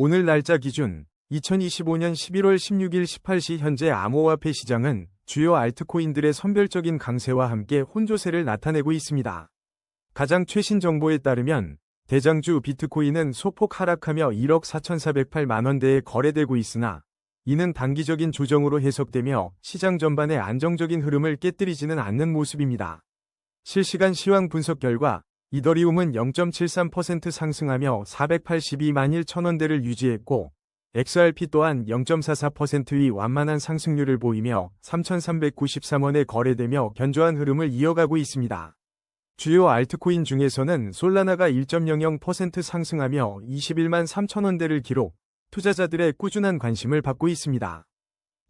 오늘 날짜 기준 2025년 11월 16일 18시 현재 암호화폐 시장은 주요 알트코인들의 선별적인 강세와 함께 혼조세를 나타내고 있습니다. 가장 최신 정보에 따르면 대장주 비트코인은 소폭 하락하며 1억 4,408만 원대에 거래되고 있으나 이는 단기적인 조정으로 해석되며 시장 전반의 안정적인 흐름을 깨뜨리지는 않는 모습입니다. 실시간 시황 분석 결과 이더리움은 0.73% 상승하며 482만 1천 원대를 유지했고 XRP 또한 0.44%의 완만한 상승률을 보이며 3,393원에 거래되며 견조한 흐름을 이어가고 있습니다. 주요 알트코인 중에서는 솔라나가 1.00% 상승하며 21만 3천 원대를 기록, 투자자들의 꾸준한 관심을 받고 있습니다.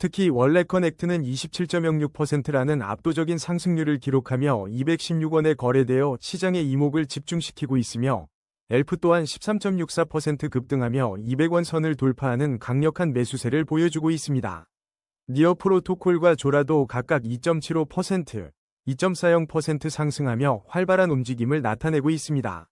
특히 월렛 커넥트는 27.06%라는 압도적인 상승률을 기록하며 216원에 거래되어 시장의 이목을 집중시키고 있으며 엘프 또한 13.64% 급등하며 200원 선을 돌파하는 강력한 매수세를 보여주고 있습니다. 니어 프로토콜과 조라도 각각 2.75%, 2.40% 상승하며 활발한 움직임을 나타내고 있습니다.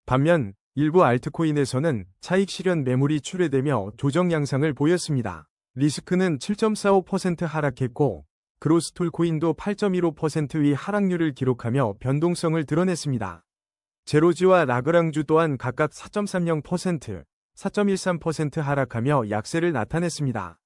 반면 일부 알트코인에서는 차익 실현 매물이 출회되며 조정 양상을 보였습니다. 리스크는 7.45% 하락했고 그로스톨 코인도 8.15%의 하락률을 기록하며 변동성을 드러냈습니다. 제로지와 라그랑주 또한 각각 4.30%, 4.13% 하락하며 약세를 나타냈습니다.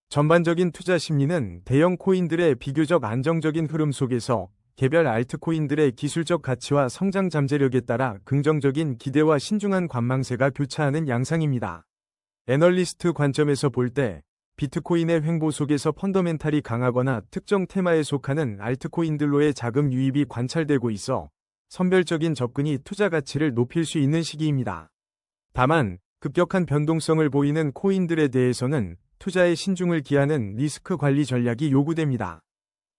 전반적인 투자 심리는 대형 코인들의 비교적 안정적인 흐름 속에서 개별 알트코인들의 기술적 가치와 성장 잠재력에 따라 긍정적인 기대와 신중한 관망세가 교차하는 양상입니다. 애널리스트 관점에서 볼 때 비트코인의 횡보 속에서 펀더멘탈이 강하거나 특정 테마에 속하는 알트코인들로의 자금 유입이 관찰되고 있어 선별적인 접근이 투자 가치를 높일 수 있는 시기입니다. 다만 급격한 변동성을 보이는 코인들에 대해서는 투자에 신중을 기하는 리스크 관리 전략이 요구됩니다.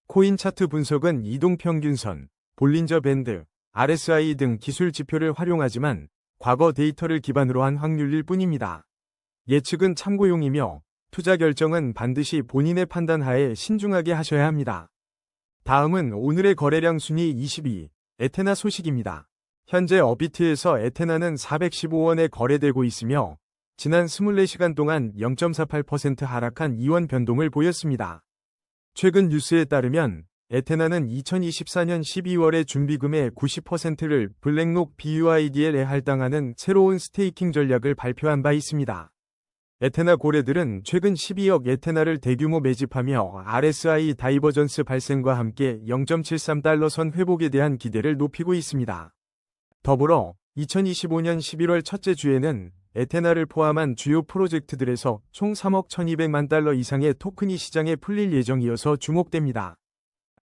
코인 차트 분석은 이동평균선, 볼린저 밴드, RSI 등 기술 지표를 활용하지만 과거 데이터를 기반으로 한 확률일 뿐입니다. 예측은 참고용이며 투자 결정은 반드시 본인의 판단 하에 신중하게 하셔야 합니다. 다음은 오늘의 거래량 순위 22, 에테나 소식입니다. 현재 업비트에서 에테나는 415원에 거래되고 있으며 지난 24시간 동안 0.48% 하락한 이원 변동을 보였습니다. 최근 뉴스에 따르면 에테나는 2024년 12월에 준비금의 90%를 블랙록 BUIDL에 할당하는 새로운 스테이킹 전략을 발표한 바 있습니다. 에테나 고래들은 최근 12억 에테나를 대규모 매집하며 RSI 다이버전스 발생과 함께 0.73달러 선 회복에 대한 기대를 높이고 있습니다. 더불어 2025년 11월 첫째 주에는 에테나를 포함한 주요 프로젝트들에서 총 3억 1200만 달러 이상의 토큰이 시장에 풀릴 예정이어서 주목됩니다.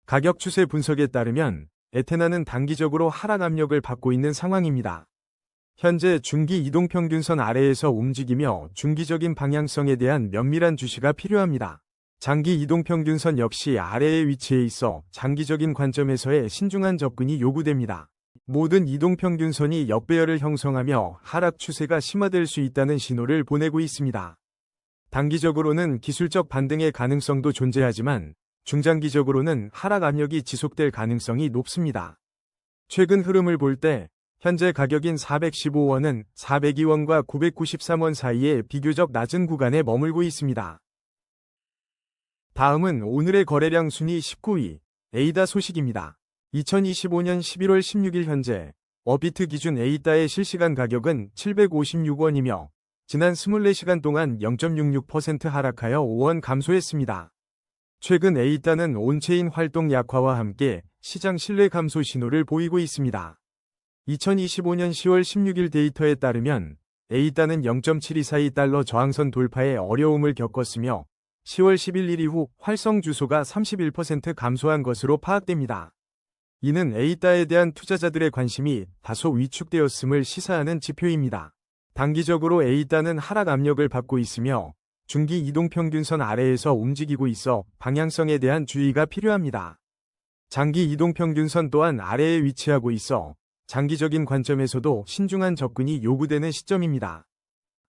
가격 추세 분석에 따르면 에테나는 단기적으로 하락 압력을 받고 있는 상황입니다. 현재 중기 이동평균선 아래에서 움직이며 중기적인 방향성에 대한 면밀한 주시가 필요합니다. 장기 이동평균선 역시 아래에 위치해 있어 장기적인 관점에서의 신중한 접근이 요구됩니다. 모든 이동평균선이 역배열을 형성하며 하락 추세가 심화될 수 있다는 신호를 보내고 있습니다. 단기적으로는 기술적 반등의 가능성도 존재하지만 중장기적으로는 하락 압력이 지속될 가능성이 높습니다. 최근 흐름을 볼 때 현재 가격인 415원은 402원과 993원 사이에 비교적 낮은 구간에 머물고 있습니다. 다음은 오늘의 거래량 순위 19위, 에이다 소식입니다. 2025년 11월 16일 현재 업비트 기준 에이다의 실시간 가격은 756원이며 지난 24시간 동안 0.66% 하락하여 5원 감소했습니다. 최근 에이다는 온체인 활동 약화와 함께 시장 신뢰 감소 신호를 보이고 있습니다. 2025년 10월 16일 데이터에 따르면 에이다는 0.724달러 저항선 돌파에 어려움을 겪었으며 10월 11일 이후 활성 주소가 31% 감소한 것으로 파악됩니다. 이는 에이다에 대한 투자자들의 관심이 다소 위축되었음을 시사하는 지표입니다. 단기적으로 에이다는 하락 압력을 받고 있으며 중기 이동평균선 아래에서 움직이고 있어 방향성에 대한 주의가 필요합니다. 장기 이동평균선 또한 아래에 위치하고 있어 장기적인 관점에서도 신중한 접근이 요구되는 시점입니다.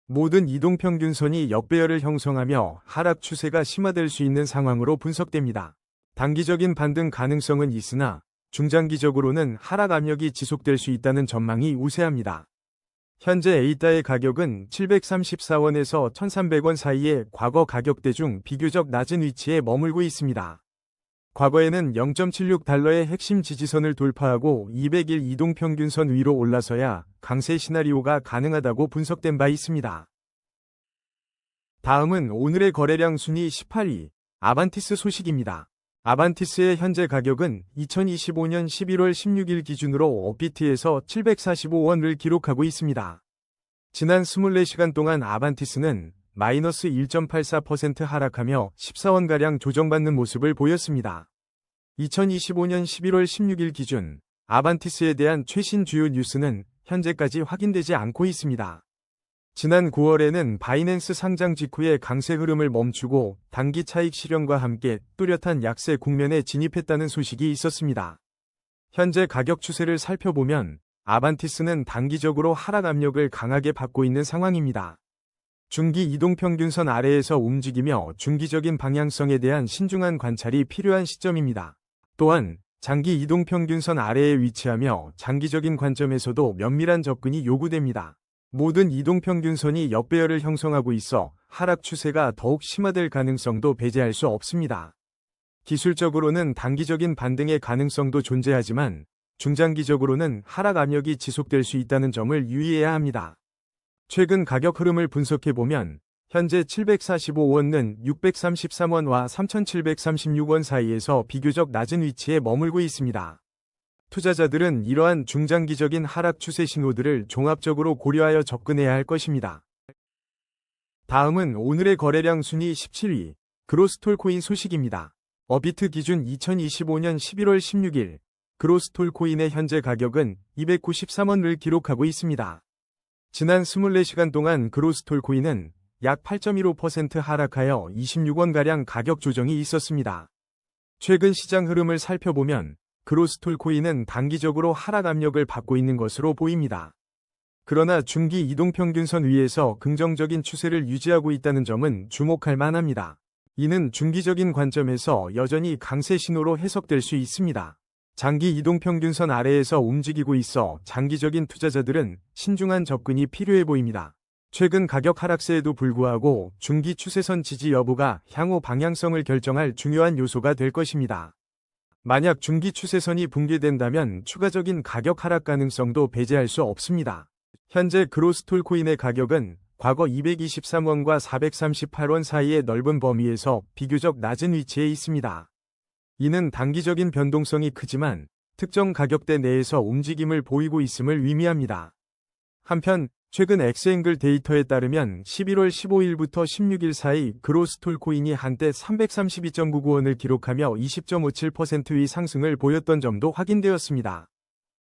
모든 이동평균선이 역배열을 형성하며 하락 추세가 심화될 수 있는 상황으로 분석됩니다. 단기적인 반등 가능성은 있으나 중장기적으로는 하락 압력이 지속될 수 있다는 전망이 우세합니다. 현재 A다의 가격은 734원에서 1,300원 사이에 과거 가격대 중 비교적 낮은 위치에 머물고 있습니다. 과거에는 0.76달러의 핵심 지지선을 돌파하고 200일 이동평균선 위로 올라서야 강세 시나리오가 가능하다고 분석된 바 있습니다. 다음은 오늘의 거래량 순위 18위, 아반티스 소식입니다. 아반티스의 현재 가격은 2025년 11월 16일 기준으로 업비트에서 745원을 기록하고 있습니다. 지난 24시간 동안 아반티스는 마이너스 1.84% 하락하며 14원가량 조정받는 모습을 보였습니다. 2025년 11월 16일 기준 아반티스에 대한 최신 주요 뉴스는 현재까지 확인되지 않고 있습니다. 지난 9월에는 바이낸스 상장 직후에 강세 흐름을 멈추고 단기 차익 실현과 함께 뚜렷한 약세 국면에 진입했다는 소식이 있었습니다. 현재 가격 추세를 살펴보면 아반티스는 단기적으로 하락 압력을 강하게 받고 있는 상황입니다. 중기 이동평균선 아래에서 움직이며 중기적인 방향성에 대한 신중한 관찰이 필요한 시점입니다. 또한 장기 이동평균선 아래에 위치하며 장기적인 관점에서도 면밀한 접근이 요구됩니다. 모든 이동평균선이 역배열을 형성하고 있어 하락 추세가 더욱 심화될 가능성도 배제할 수 없습니다. 기술적으로는 단기적인 반등의 가능성도 존재하지만 중장기적으로는 하락 압력이 지속될 수 있다는 점을 유의해야 합니다. 최근 가격 흐름을 분석해보면 현재 745원은 633원과 3,736원 사이에서 비교적 낮은 위치에 머물고 있습니다. 투자자들은 이러한 중장기적인 하락 추세 신호들을 종합적으로 고려하여 접근해야 할 것입니다. 다음은 오늘의 거래량 순위 17위, 그로스톨코인 소식입니다. 업비트 기준 2025년 11월 16일, 그로스톨코인의 현재 가격은 293원을 기록하고 있습니다. 지난 24시간 동안 그로스톨코인은 약 8.15% 하락하여 26원가량 가격 조정이 있었습니다. 최근 시장 흐름을 살펴보면 그로스톨코인은 단기적으로 하락 압력을 받고 있는 것으로 보입니다. 그러나 중기 이동평균선 위에서 긍정적인 추세를 유지하고 있다는 점은 주목할 만합니다. 이는 중기적인 관점에서 여전히 강세 신호로 해석될 수 있습니다. 장기 이동평균선 아래에서 움직이고 있어 장기적인 투자자들은 신중한 접근이 필요해 보입니다. 최근 가격 하락세에도 불구하고 중기 추세선 지지 여부가 향후 방향성을 결정할 중요한 요소가 될 것입니다. 만약 중기 추세선이 붕괴된다면 추가적인 가격 하락 가능성도 배제할 수 없습니다. 현재 그로스톨코인의 가격은 과거 223원과 438원 사이의 넓은 범위에서 비교적 낮은 위치에 있습니다. 이는 단기적인 변동성이 크지만 특정 가격대 내에서 움직임을 보이고 있음을 의미합니다. 한편 최근 엑스앵글 데이터에 따르면 11월 15일부터 16일 사이 그로스톨코인이 한때 332.99원을 기록하며 20.57%의 상승을 보였던 점도 확인되었습니다.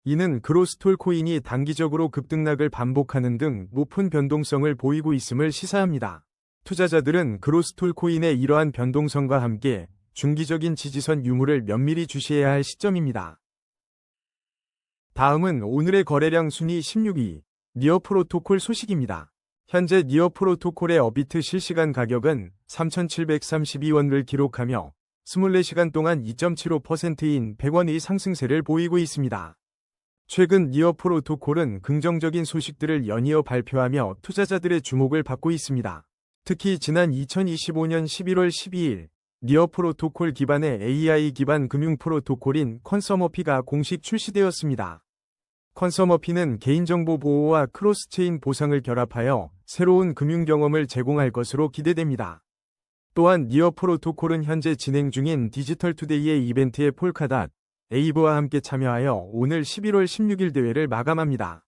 이는 그로스톨코인이 단기적으로 급등락을 반복하는 등 높은 변동성을 보이고 있음을 시사합니다. 투자자들은 그로스톨코인의 이러한 변동성과 함께 중기적인 지지선 유무를 면밀히 주시해야 할 시점입니다. 다음은 오늘의 거래량 순위 16위, 니어 프로토콜 소식입니다. 현재 니어 프로토콜의 업비트 실시간 가격은 3,732원을 기록하며 24시간 동안 2.75%인 100원의 상승세를 보이고 있습니다. 최근 니어 프로토콜은 긍정적인 소식들을 연이어 발표하며 투자자들의 주목을 받고 있습니다. 특히 지난 2025년 11월 12일 니어 프로토콜 기반의 AI 기반 금융 프로토콜인 컨서머피가 공식 출시되었습니다. 컨서머피는 개인정보 보호와 크로스체인 보상을 결합하여 새로운 금융 경험을 제공할 것으로 기대됩니다. 또한 니어 프로토콜은 현재 진행 중인 디지털투데이의 이벤트에 폴카닷, 에이브와 함께 참여하여 오늘 11월 16일 대회를 마감합니다.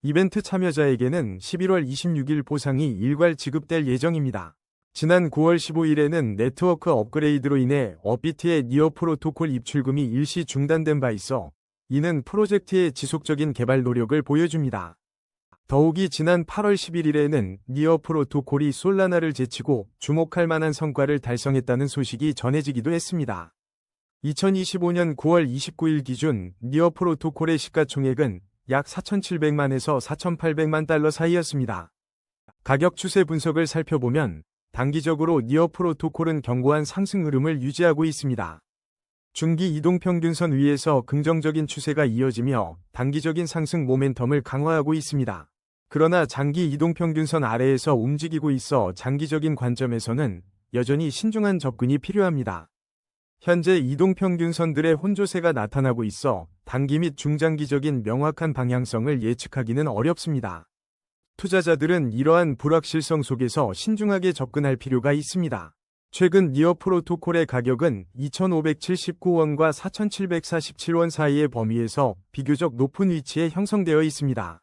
이벤트 참여자에게는 11월 26일 보상이 일괄 지급될 예정입니다. 지난 9월 15일에는 네트워크 업그레이드로 인해 업비트의 니어 프로토콜 입출금이 일시 중단된 바 있어 이는 프로젝트의 지속적인 개발 노력을 보여줍니다. 더욱이 지난 8월 11일에는 니어 프로토콜이 솔라나를 제치고 주목할 만한 성과를 달성했다는 소식이 전해지기도 했습니다. 2025년 9월 29일 기준 니어 프로토콜의 시가총액은 약 4,700만에서 4,800만 달러 사이였습니다. 가격 추세 분석을 살펴보면 단기적으로 니어 프로토콜은 견고한 상승 흐름을 유지하고 있습니다. 중기 이동평균선 위에서 긍정적인 추세가 이어지며 단기적인 상승 모멘텀을 강화하고 있습니다. 그러나 장기 이동평균선 아래에서 움직이고 있어 장기적인 관점에서는 여전히 신중한 접근이 필요합니다. 현재 이동평균선들의 혼조세가 나타나고 있어 단기 및 중장기적인 명확한 방향성을 예측하기는 어렵습니다. 투자자들은 이러한 불확실성 속에서 신중하게 접근할 필요가 있습니다. 최근 니어 프로토콜의 가격은 2,579원과 4,747원 사이의 범위에서 비교적 높은 위치에 형성되어 있습니다.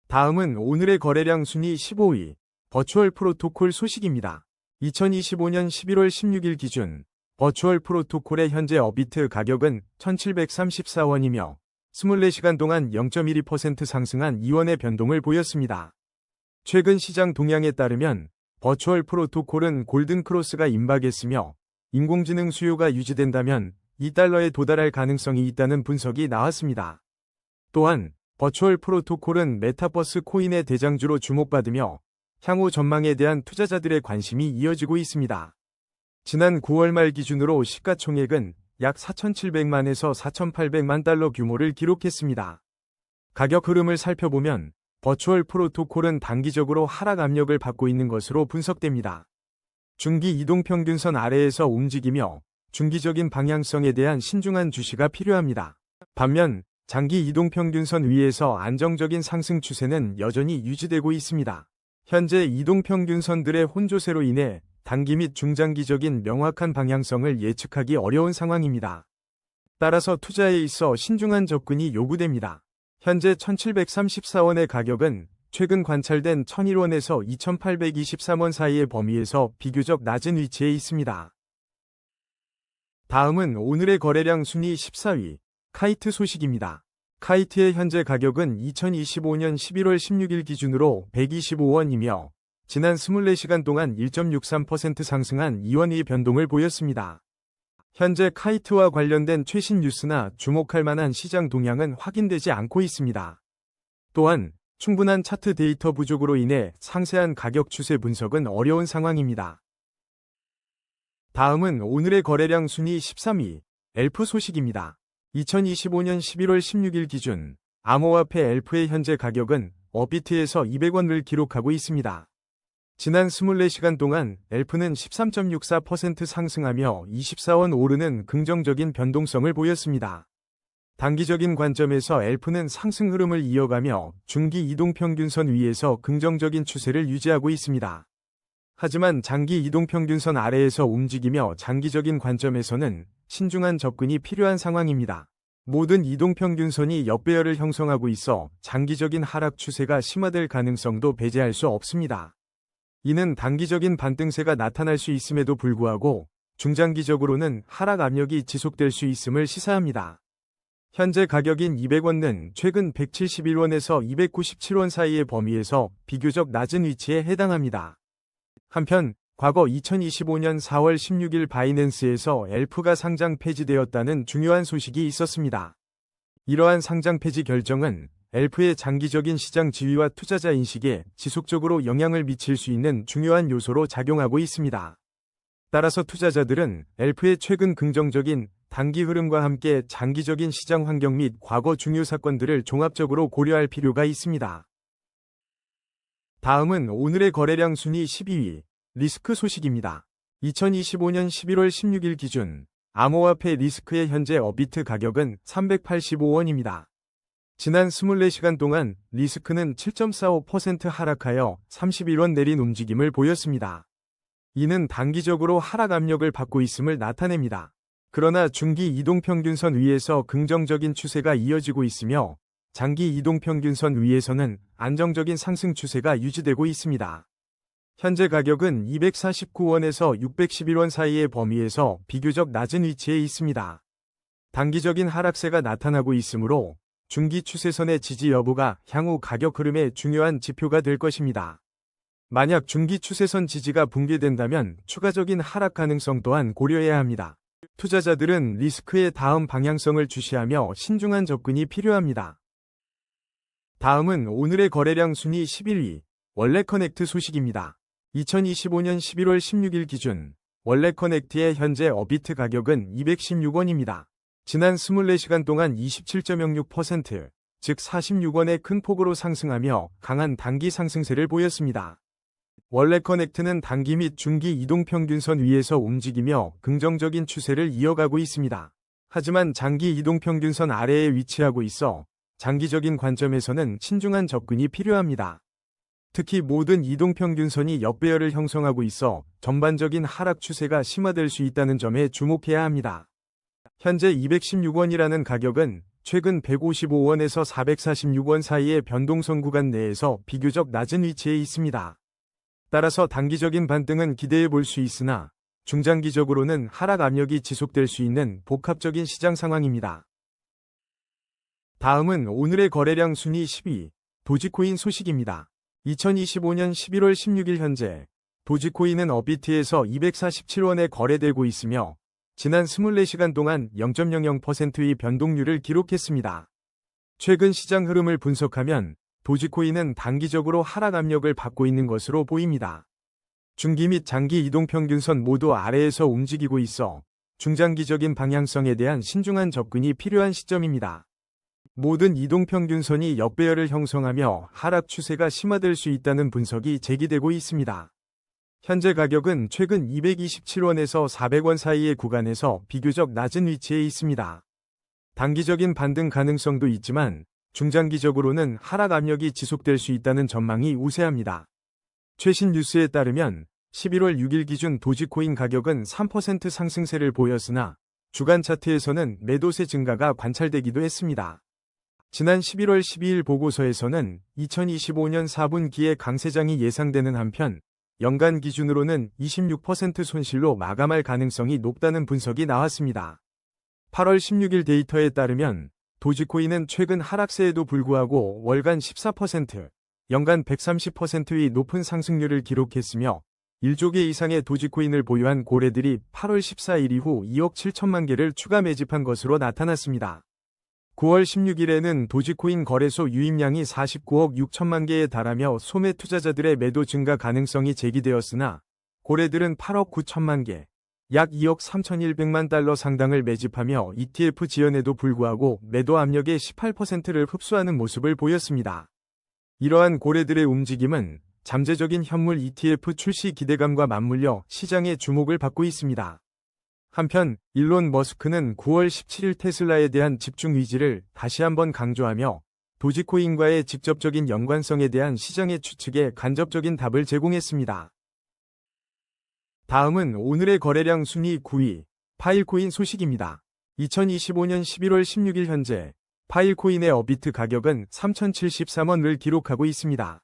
다음은 오늘의 거래량 순위 15위, 버추얼 프로토콜 소식입니다. 2025년 11월 16일 기준 버추얼 프로토콜의 현재 업비트 가격은 1,734원이며 24시간 동안 0.12% 상승한 2원의 변동을 보였습니다. 최근 시장 동향에 따르면 버추얼 프로토콜은 골든 크로스가 임박했으며 인공지능 수요가 유지된다면 $2에 도달할 가능성이 있다는 분석이 나왔습니다. 또한 버추얼 프로토콜은 메타버스 코인의 대장주로 주목받으며 향후 전망에 대한 투자자들의 관심이 이어지고 있습니다. 지난 9월 말 기준으로 시가총액은 약 4,700만에서 4,800만 달러 규모를 기록했습니다. 가격 흐름을 살펴보면 버추얼 프로토콜은 단기적으로 하락 압력을 받고 있는 것으로 분석됩니다. 중기 이동평균선 아래에서 움직이며 중기적인 방향성에 대한 신중한 주시가 필요합니다. 반면 장기 이동평균선 위에서 안정적인 상승 추세는 여전히 유지되고 있습니다. 현재 이동평균선들의 혼조세로 인해 단기 및 중장기적인 명확한 방향성을 예측하기 어려운 상황입니다. 따라서 투자에 있어 신중한 접근이 요구됩니다. 현재 1,734원의 가격은 최근 관찰된 1,001원에서 2,823원 사이의 범위에서 비교적 낮은 위치에 있습니다. 다음은 오늘의 거래량 순위 14위, 카이트 소식입니다. 카이트의 현재 가격은 2025년 11월 16일 기준으로 125원이며 지난 24시간 동안 1.63% 상승한 2원의 변동을 보였습니다. 현재 카이트와 관련된 최신 뉴스나 주목할 만한 시장 동향은 확인되지 않고 있습니다. 또한 충분한 차트 데이터 부족으로 인해 상세한 가격 추세 분석은 어려운 상황입니다. 다음은 오늘의 거래량 순위 13위, 엘프 소식입니다. 2025년 11월 16일 기준 암호화폐 엘프의 현재 가격은 업비트에서 200원을 기록하고 있습니다. 지난 24시간 동안 엘프는 13.64% 상승하며 24원 오르는 긍정적인 변동성을 보였습니다. 단기적인 관점에서 엘프는 상승 흐름을 이어가며 중기 이동평균선 위에서 긍정적인 추세를 유지하고 있습니다. 하지만 장기 이동평균선 아래에서 움직이며 장기적인 관점에서는 신중한 접근이 필요한 상황입니다. 모든 이동평균선이 역배열을 형성하고 있어 장기적인 하락 추세가 심화될 가능성도 배제할 수 없습니다. 이는 단기적인 반등세가 나타날 수 있음에도 불구하고 중장기적으로는 하락 압력이 지속될 수 있음을 시사합니다. 현재 가격인 200원은 최근 171원에서 297원 사이의 범위에서 비교적 낮은 위치에 해당합니다. 한편 과거 2025년 4월 16일 바이낸스에서 엘프가 상장 폐지되었다는 중요한 소식이 있었습니다. 이러한 상장 폐지 결정은 엘프의 장기적인 시장 지위와 투자자 인식에 지속적으로 영향을 미칠 수 있는 중요한 요소로 작용하고 있습니다. 따라서 투자자들은 엘프의 최근 긍정적인 단기 흐름과 함께 장기적인 시장 환경 및 과거 중요 사건들을 종합적으로 고려할 필요가 있습니다. 다음은 오늘의 거래량 순위 12위, 리스크 소식입니다. 2025년 11월 16일 기준 암호화폐 리스크의 현재 업비트 가격은 385원입니다. 지난 24시간 동안 리스크는 7.45% 하락하여 31원 내린 움직임을 보였습니다. 이는 단기적으로 하락 압력을 받고 있음을 나타냅니다. 그러나 중기 이동평균선 위에서 긍정적인 추세가 이어지고 있으며 장기 이동평균선 위에서는 안정적인 상승 추세가 유지되고 있습니다. 현재 가격은 249원에서 611원 사이의 범위에서 비교적 낮은 위치에 있습니다. 단기적인 하락세가 나타나고 있으므로 중기 추세선의 지지 여부가 향후 가격 흐름의 중요한 지표가 될 것입니다. 만약 중기 추세선 지지가 붕괴된다면 추가적인 하락 가능성 또한 고려해야 합니다. 투자자들은 리스크의 다음 방향성을 주시하며 신중한 접근이 필요합니다. 다음은 오늘의 거래량 순위 11위, 월렛커넥트 소식입니다. 2025년 11월 16일 기준 월렛커넥트의 현재 업비트 가격은 216원입니다. 지난 24시간 동안 27.06%, 즉 46원의 큰 폭으로 상승하며 강한 단기 상승세를 보였습니다. 원래 커넥트는 단기 및 중기 이동평균선 위에서 움직이며 긍정적인 추세를 이어가고 있습니다. 하지만 장기 이동평균선 아래에 위치하고 있어 장기적인 관점에서는 신중한 접근이 필요합니다. 특히 모든 이동평균선이 역배열을 형성하고 있어 전반적인 하락 추세가 심화될 수 있다는 점에 주목해야 합니다. 현재 216원이라는 가격은 최근 155원에서 446원 사이의 변동성 구간 내에서 비교적 낮은 위치에 있습니다. 따라서 단기적인 반등은 기대해 볼 수 있으나 중장기적으로는 하락 압력이 지속될 수 있는 복합적인 시장 상황입니다. 다음은 오늘의 거래량 순위 10위, 도지코인 소식입니다. 2025년 11월 16일 현재 도지코인은 업비트에서 247원에 거래되고 있으며 지난 24시간 동안 0.00%의 변동률을 기록했습니다. 최근 시장 흐름을 분석하면 도지코인은 단기적으로 하락 압력을 받고 있는 것으로 보입니다. 중기 및 장기 이동평균선 모두 아래에서 움직이고 있어 중장기적인 방향성에 대한 신중한 접근이 필요한 시점입니다. 모든 이동평균선이 역배열을 형성하며 하락 추세가 심화될 수 있다는 분석이 제기되고 있습니다. 현재 가격은 최근 227원에서 400원 사이의 구간에서 비교적 낮은 위치에 있습니다. 단기적인 반등 가능성도 있지만 중장기적으로는 하락 압력이 지속될 수 있다는 전망이 우세합니다. 최신 뉴스에 따르면 11월 6일 기준 도지코인 가격은 3% 상승세를 보였으나 주간 차트에서는 매도세 증가가 관찰되기도 했습니다. 지난 11월 12일 보고서에서는 2025년 4분기에 강세장이 예상되는 한편 연간 기준으로는 26% 손실로 마감할 가능성이 높다는 분석이 나왔습니다. 8월 16일 데이터에 따르면 도지코인은 최근 하락세에도 불구하고 월간 14%, 연간 130%의 높은 상승률을 기록했으며 1조 개 이상의 도지코인을 보유한 고래들이 8월 14일 이후 2억 7천만 개를 추가 매집한 것으로 나타났습니다. 9월 16일에는 도지코인 거래소 유입량이 49억 6천만 개에 달하며 소매 투자자들의 매도 증가 가능성이 제기되었으나 고래들은 8억 9천만 개, 약 2억 3,100만 달러 상당을 매집하며 ETF 지연에도 불구하고 매도 압력의 18%를 흡수하는 모습을 보였습니다. 이러한 고래들의 움직임은 잠재적인 현물 ETF 출시 기대감과 맞물려 시장의 주목을 받고 있습니다. 한편 일론 머스크는 9월 17일 테슬라에 대한 집중 의지를 다시 한번 강조하며 도지코인과의 직접적인 연관성에 대한 시장의 추측에 간접적인 답을 제공했습니다. 다음은 오늘의 거래량 순위 9위, 파일코인 소식입니다. 2025년 11월 16일 현재 파일코인의 업비트 가격은 3,073원을 기록하고 있습니다.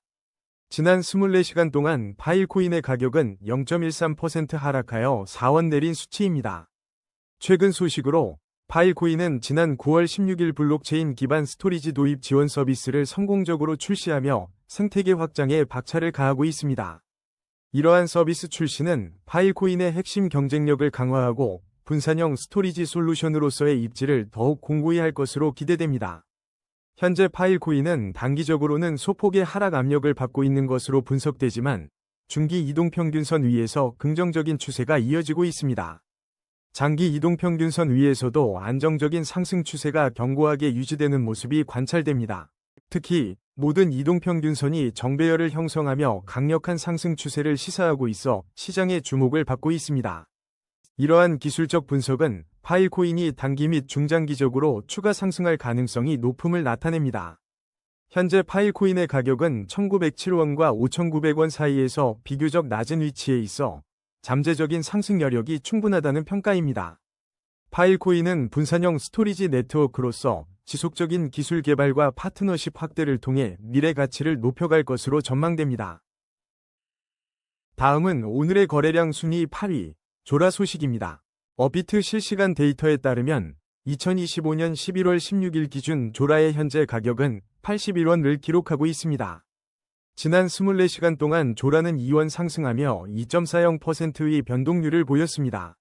지난 24시간 동안 파일코인의 가격은 0.13% 하락하여 4원 내린 수치입니다. 최근 소식으로 파일코인은 지난 9월 16일 블록체인 기반 스토리지 도입 지원 서비스를 성공적으로 출시하며 생태계 확장에 박차를 가하고 있습니다. 이러한 서비스 출시는 파일코인의 핵심 경쟁력을 강화하고 분산형 스토리지 솔루션으로서의 입지를 더욱 공고히 할 것으로 기대됩니다. 현재 파일코인은 단기적으로는 소폭의 하락 압력을 받고 있는 것으로 분석되지만 중기 이동평균선 위에서 긍정적인 추세가 이어지고 있습니다. 장기 이동평균선 위에서도 안정적인 상승 추세가 견고하게 유지되는 모습이 관찰됩니다. 특히 모든 이동평균선이 정배열을 형성하며 강력한 상승 추세를 시사하고 있어 시장의 주목을 받고 있습니다. 이러한 기술적 분석은 파일코인이 단기 및 중장기적으로 추가 상승할 가능성이 높음을 나타냅니다. 현재 파일코인의 가격은 1,907원과 5,900원 사이에서 비교적 낮은 위치에 있어 잠재적인 상승 여력이 충분하다는 평가입니다. 파일코인은 분산형 스토리지 네트워크로서 지속적인 기술 개발과 파트너십 확대를 통해 미래 가치를 높여갈 것으로 전망됩니다. 다음은 오늘의 거래량 순위 8위, 조라 소식입니다. 업비트 실시간 데이터에 따르면 2025년 11월 16일 기준 조라의 현재 가격은 81원을 기록하고 있습니다. 지난 24시간 동안 조라는 2원 상승하며 2.40%의 변동률을 보였습니다.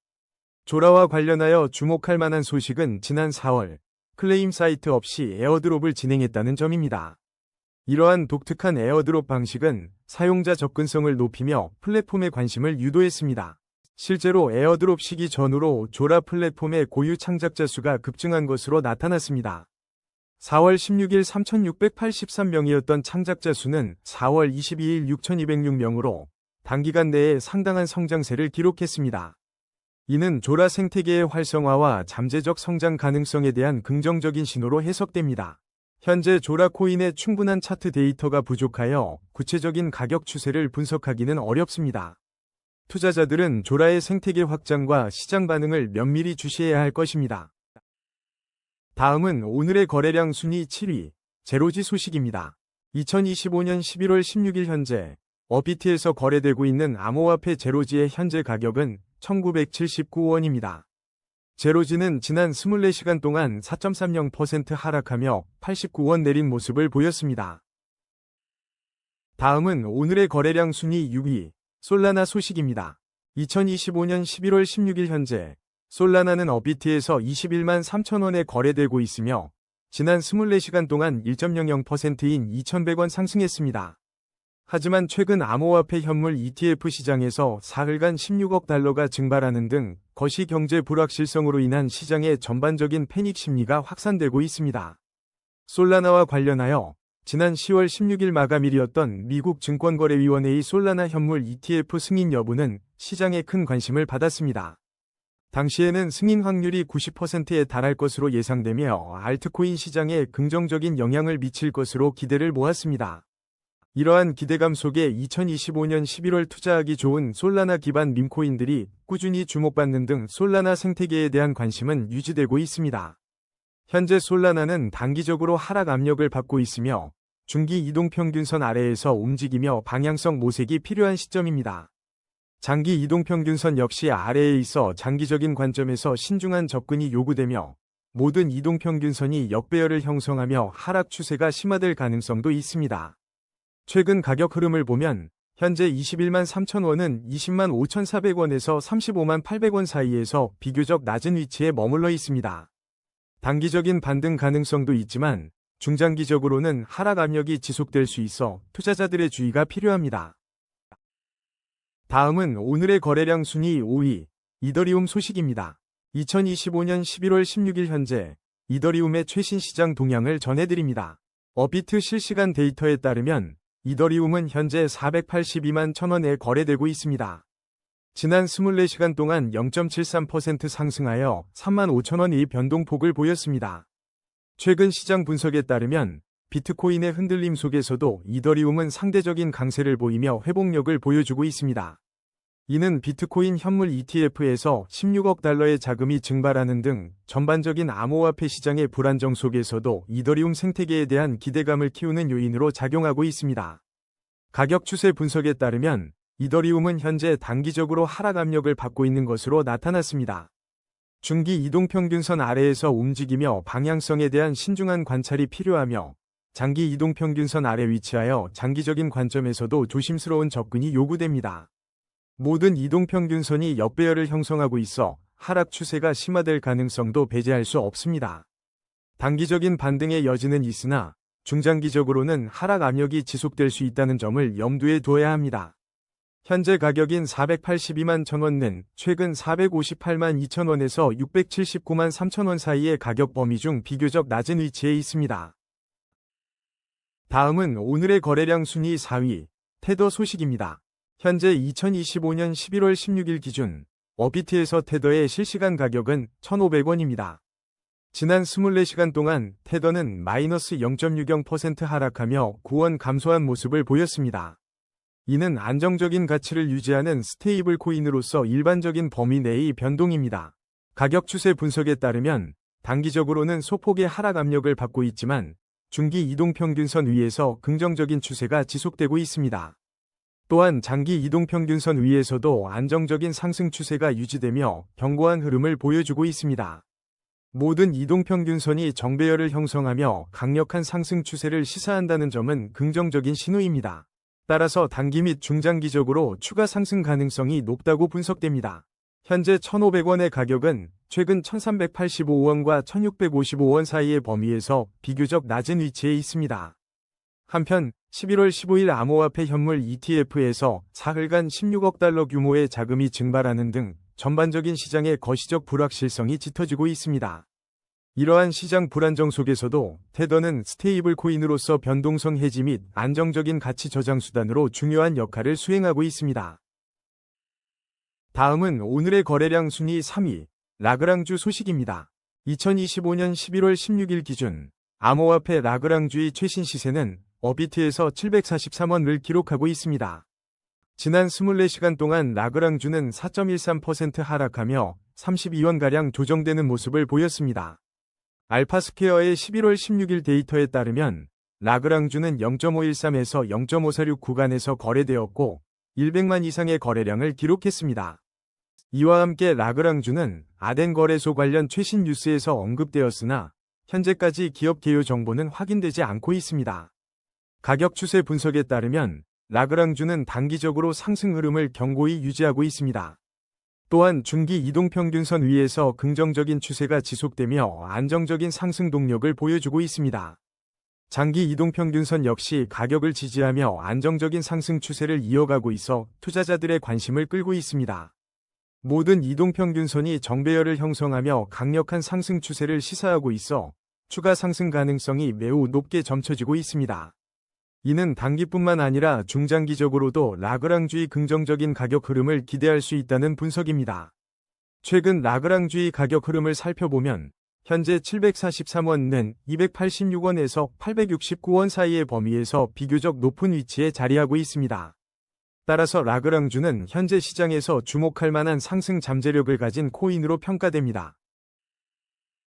조라와 관련하여 주목할 만한 소식은 지난 4월 클레임 사이트 없이 에어드롭을 진행했다는 점입니다. 이러한 독특한 에어드롭 방식은 사용자 접근성을 높이며 플랫폼의 관심을 유도했습니다. 실제로 에어드롭 시기 전후로 조라 플랫폼의 고유 창작자 수가 급증한 것으로 나타났습니다. 4월 16일 3,683명이었던 창작자 수는 4월 22일 6,206명으로 단기간 내에 상당한 성장세를 기록했습니다. 이는 조라 생태계의 활성화와 잠재적 성장 가능성에 대한 긍정적인 신호로 해석됩니다. 현재 조라 코인의 충분한 차트 데이터가 부족하여 구체적인 가격 추세를 분석하기는 어렵습니다. 투자자들은 조라의 생태계 확장과 시장 반응을 면밀히 주시해야 할 것입니다. 다음은 오늘의 거래량 순위 7위, 제로지 소식입니다. 2025년 11월 16일 현재 업비트에서 거래되고 있는 암호화폐 제로지의 현재 가격은 1979원입니다. 제로지는 지난 24시간 동안 4.30% 하락하며 89원 내린 모습을 보였습니다. 다음은 오늘의 거래량 순위 6위, 솔라나 소식입니다. 2025년 11월 16일 현재 솔라나는 업비트에서 21만 3천원에 거래되고 있으며 지난 24시간 동안 1.00%인 2,100원 상승했습니다. 하지만 최근 암호화폐 현물 ETF 시장에서 사흘간 16억 달러가 증발하는 등 거시 경제 불확실성으로 인한 시장의 전반적인 패닉 심리가 확산되고 있습니다. 솔라나와 관련하여 지난 10월 16일 마감일이었던 미국 증권거래위원회의 솔라나 현물 ETF 승인 여부는 시장에 큰 관심을 받았습니다. 당시에는 승인 확률이 90%에 달할 것으로 예상되며 알트코인 시장에 긍정적인 영향을 미칠 것으로 기대를 모았습니다. 이러한 기대감 속에 2025년 11월 투자하기 좋은 솔라나 기반 밈코인들이 꾸준히 주목받는 등 솔라나 생태계에 대한 관심은 유지되고 있습니다. 현재 솔라나는 단기적으로 하락 압력을 받고 있으며 중기 이동평균선 아래에서 움직이며 방향성 모색이 필요한 시점입니다. 장기 이동평균선 역시 아래에 있어 장기적인 관점에서 신중한 접근이 요구되며 모든 이동평균선이 역배열을 형성하며 하락 추세가 심화될 가능성도 있습니다. 최근 가격 흐름을 보면 현재 21만 3천원은 20만 5,400원에서 35만 800원 사이에서 비교적 낮은 위치에 머물러 있습니다. 단기적인 반등 가능성도 있지만 중장기적으로는 하락 압력이 지속될 수 있어 투자자들의 주의가 필요합니다. 다음은 오늘의 거래량 순위 5위, 이더리움 소식입니다. 2025년 11월 16일 현재 이더리움의 최신 시장 동향을 전해드립니다. 업비트 실시간 데이터에 따르면 이더리움은 현재 482만 1,000원에 거래되고 있습니다. 지난 24시간 동안 0.73% 상승하여 3만 5천원의 변동폭을 보였습니다. 최근 시장 분석에 따르면 비트코인의 흔들림 속에서도 이더리움은 상대적인 강세를 보이며 회복력을 보여주고 있습니다. 이는 비트코인 현물 ETF에서 16억 달러의 자금이 증발하는 등 전반적인 암호화폐 시장의 불안정 속에서도 이더리움 생태계에 대한 기대감을 키우는 요인으로 작용하고 있습니다. 가격 추세 분석에 따르면 이더리움은 현재 단기적으로 하락 압력을 받고 있는 것으로 나타났습니다. 중기 이동평균선 아래에서 움직이며 방향성에 대한 신중한 관찰이 필요하며 장기 이동평균선 아래 위치하여 장기적인 관점에서도 조심스러운 접근이 요구됩니다. 모든 이동평균선이 역배열을 형성하고 있어 하락 추세가 심화될 가능성도 배제할 수 없습니다. 단기적인 반등의 여지는 있으나 중장기적으로는 하락 압력이 지속될 수 있다는 점을 염두에 두어야 합니다. 현재 가격인 482만 1,000원은 최근 458만 2천원에서 679만 3천원 사이의 가격 범위 중 비교적 낮은 위치에 있습니다. 다음은 오늘의 거래량 순위 4위, 테더 소식입니다. 현재 2025년 11월 16일 기준 업비트에서 테더의 실시간 가격은 1,500원입니다. 지난 24시간 동안 테더는 마이너스 0.60% 하락하며 9원 감소한 모습을 보였습니다. 이는 안정적인 가치를 유지하는 스테이블 코인으로서 일반적인 범위 내의 변동입니다. 가격 추세 분석에 따르면 단기적으로는 소폭의 하락 압력을 받고 있지만 중기 이동평균선 위에서 긍정적인 추세가 지속되고 있습니다. 또한 장기 이동평균선 위에서도 안정적인 상승 추세가 유지되며 견고한 흐름을 보여주고 있습니다. 모든 이동평균선이 정배열을 형성하며 강력한 상승 추세를 시사한다는 점은 긍정적인 신호입니다. 따라서 단기 및 중장기적으로 추가 상승 가능성이 높다고 분석됩니다. 현재 1,500원의 가격은 최근 1,385원과 1,655원 사이의 범위에서 비교적 낮은 위치에 있습니다. 한편 11월 15일 암호화폐 현물 ETF에서 사흘간 16억 달러 규모의 자금이 증발하는 등 전반적인 시장의 거시적 불확실성이 짙어지고 있습니다. 이러한 시장 불안정 속에서도 테더는 스테이블 코인으로서 변동성 해지 및 안정적인 가치 저장 수단으로 중요한 역할을 수행하고 있습니다. 다음은 오늘의 거래량 순위 3위, 라그랑주 소식입니다. 2025년 11월 16일 기준 암호화폐 라그랑주의 최신 시세는 어비트에서 743원을 기록하고 있습니다. 지난 24시간 동안 라그랑주는 4.13% 하락하며 32원가량 조정되는 모습을 보였습니다. 알파스퀘어의 11월 16일 데이터에 따르면 라그랑주는 0.513에서 0.546 구간에서 거래되었고 100만 이상의 거래량을 기록했습니다. 이와 함께 라그랑주는 아덴 거래소 관련 최신 뉴스에서 언급되었으나 현재까지 기업 개요 정보는 확인되지 않고 있습니다. 가격 추세 분석에 따르면 라그랑주는 단기적으로 상승 흐름을 견고히 유지하고 있습니다. 또한 중기 이동평균선 위에서 긍정적인 추세가 지속되며 안정적인 상승 동력을 보여주고 있습니다. 장기 이동평균선 역시 가격을 지지하며 안정적인 상승 추세를 이어가고 있어 투자자들의 관심을 끌고 있습니다. 모든 이동평균선이 정배열을 형성하며 강력한 상승 추세를 시사하고 있어 추가 상승 가능성이 매우 높게 점쳐지고 있습니다. 이는 단기뿐만 아니라 중장기적으로도 라그랑주의 긍정적인 가격 흐름을 기대할 수 있다는 분석입니다. 최근 라그랑주의 가격 흐름을 살펴보면 현재 743원은 286원에서 869원 사이의 범위에서 비교적 높은 위치에 자리하고 있습니다. 따라서 라그랑주는 현재 시장에서 주목할 만한 상승 잠재력을 가진 코인으로 평가됩니다.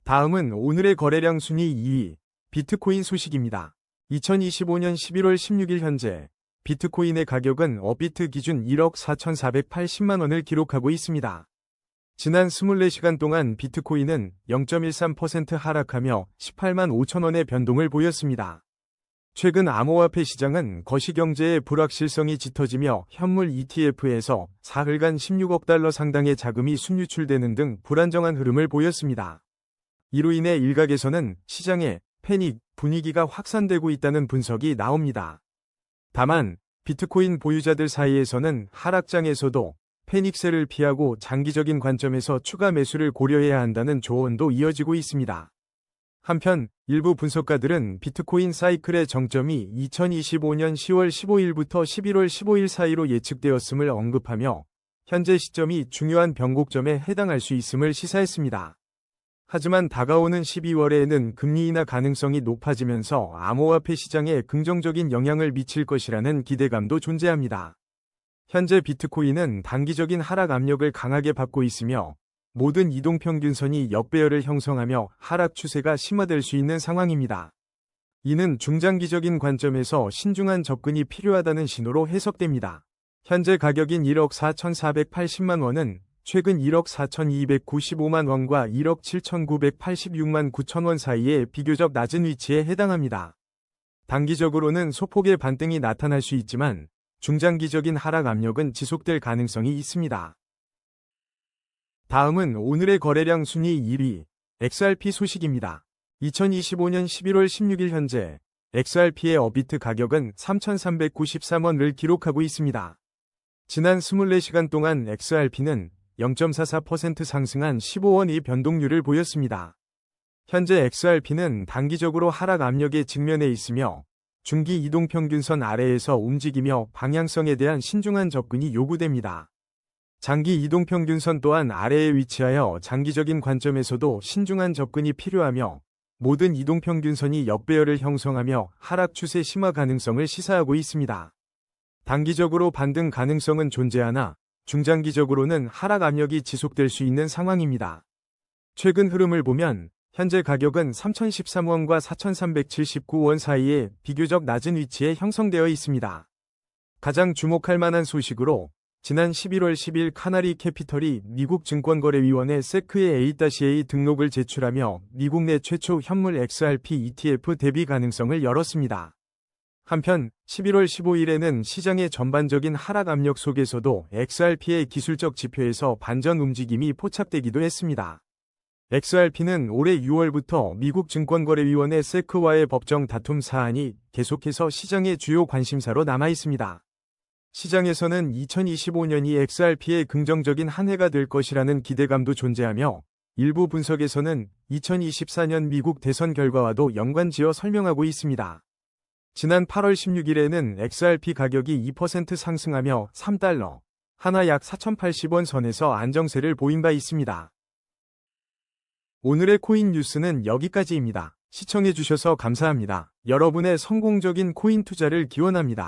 다음은 오늘의 거래량 순위 2위, 비트코인 소식입니다. 2025년 11월 16일 현재 비트코인의 가격은 업비트 기준 1억 4,480만 원을 기록하고 있습니다. 지난 24시간 동안 비트코인은 0.13% 하락하며 18만 5천 원의 변동을 보였습니다. 최근 암호화폐 시장은 거시경제의 불확실성이 짙어지며 현물 ETF에서 사흘간 16억 달러 상당의 자금이 순유출되는 등 불안정한 흐름을 보였습니다. 이로 인해 일각에서는 시장에 패닉 분위기가 확산되고 있다는 분석이 나옵니다. 다만 비트코인 보유자들 사이에서는 하락장에서도 패닉세를 피하고 장기적인 관점에서 추가 매수를 고려해야 한다는 조언도 이어지고 있습니다. 한편 일부 분석가들은 비트코인 사이클의 정점이 2025년 10월 15일부터 11월 15일 사이로 예측되었음을 언급하며 현재 시점이 중요한 변곡점에 해당할 수 있음을 시사했습니다. 하지만 다가오는 12월에는 금리 인하 가능성이 높아지면서 암호화폐 시장에 긍정적인 영향을 미칠 것이라는 기대감도 존재합니다. 현재 비트코인은 단기적인 하락 압력을 강하게 받고 있으며 모든 이동평균선이 역배열을 형성하며 하락 추세가 심화될 수 있는 상황입니다. 이는 중장기적인 관점에서 신중한 접근이 필요하다는 신호로 해석됩니다. 현재 가격인 1억 4,480만 원은 최근 1억 4,295만 원과 1억 7,986만 9천 원 사이의 비교적 낮은 위치에 해당합니다. 단기적으로는 소폭의 반등이 나타날 수 있지만 중장기적인 하락 압력은 지속될 가능성이 있습니다. 다음은 오늘의 거래량 순위 1위, XRP 소식입니다. 2025년 11월 16일 현재 XRP의 업비트 가격은 3,393원을 기록하고 있습니다. 지난 24시간 동안 XRP는 0.44% 상승한 15원의 변동률을 보였습니다. 현재 XRP는 단기적으로 하락 압력에 직면해 있으며 중기 이동평균선 아래에서 움직이며 방향성에 대한 신중한 접근이 요구됩니다. 장기 이동평균선 또한 아래에 위치하여 장기적인 관점에서도 신중한 접근이 필요하며 모든 이동평균선이 역배열을 형성하며 하락 추세 심화 가능성을 시사하고 있습니다. 단기적으로 반등 가능성은 존재하나 중장기적으로는 하락 압력이 지속될 수 있는 상황입니다. 최근 흐름을 보면 현재 가격은 3,013원과 4,379원 사이에 비교적 낮은 위치에 형성되어 있습니다. 가장 주목할 만한 소식으로 지난 11월 10일 카나리 캐피털이 미국 증권거래위원회 세크에 A-A 등록을 제출하며 미국 내 최초 현물 XRP ETF 대비 가능성을 열었습니다. 한편 11월 15일에는 시장의 전반적인 하락 압력 속에서도 XRP의 기술적 지표에서 반전 움직임이 포착되기도 했습니다. XRP는 올해 6월부터 미국 증권거래위원회 세크와의 법정 다툼 사안이 계속해서 시장의 주요 관심사로 남아 있습니다. 시장에서는 2025년이 XRP의 긍정적인 한 해가 될 것이라는 기대감도 존재하며 일부 분석에서는 2024년 미국 대선 결과와도 연관지어 설명하고 있습니다. 지난 8월 16일에는 XRP 가격이 2% 상승하며 3달러, 하나 약 4,080원 선에서 안정세를 보인 바 있습니다. 오늘의 코인 뉴스는 여기까지입니다. 시청해주셔서 감사합니다. 여러분의 성공적인 코인 투자를 기원합니다.